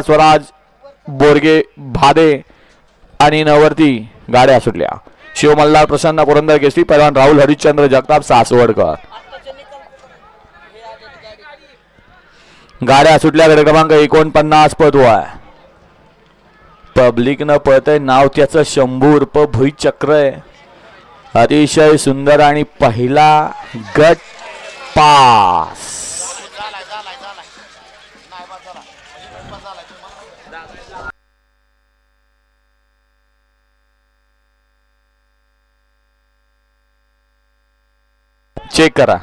स्वराज बोरगे भादे आणि नवरती गाड्या सुटल्या. शिव मल्हार प्रसन्न पुरंदर केसरी, पैलवान राहुल हरिश्चंद्र जगताप सासवडकर. गाड्या सुटल्या. गट क्रमांक 49 पळतो आहे. पब्लिक न पळतय. नाव त्याचं शंभू उर्फ भुईचक्र आहे. अतिशय सुंदर आणि पहिला गट पास. चेक करा.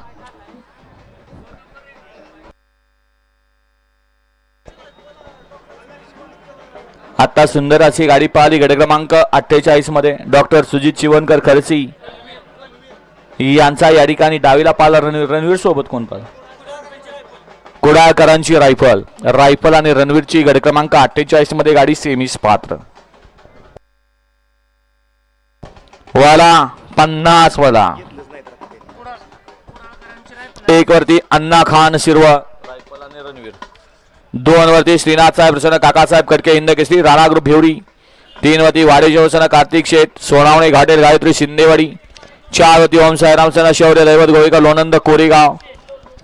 आता सुंदर अशी गाडी पाहिली. गट क्रमांक 48 मध्ये डॉक्टर सुजित चिवनकर खरसी यांचा या ठिकाणी डावीला पाला. रणवीर सोबत कोण पाला? कुडाळकरांची रायफल आणि रणवीरची गट क्रमांक 48 मध्ये गाडी सेमीस पात्र. वाला 50 वाला 1 वरती अण्णा खान शिरवळ रायफल आणि रणवीर. 2 वरती श्रीनाथ साहेब प्रसन्न काकासाहेब खडके हिंद केसरी राणा ग्रुप भिवरी. 3 वरती वाडे शिवसेना कार्तिक शेठ सोनावणे घाटेल गायत्री शिंदेवाडी. 4 वरती ओम साईराम सेना शौर्य दैवत गोविका लोणंद कोरेगाव.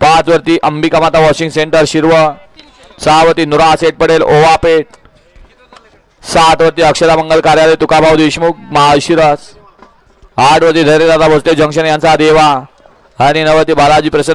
5 वरती अंबिका माता वॉशिंग सेंटर शिरवळ. 6 वरती नुरा सेठ पटेल ओवापेठ. 7 वरती अक्षरा मंगल कार्यालय तुकाभाऊ देशमुख माळशिरस. 8 वरती धैर्यदादा भोसले जंक्शन यांचा देवा आणि 9 वरती बालाजी प्रसन्न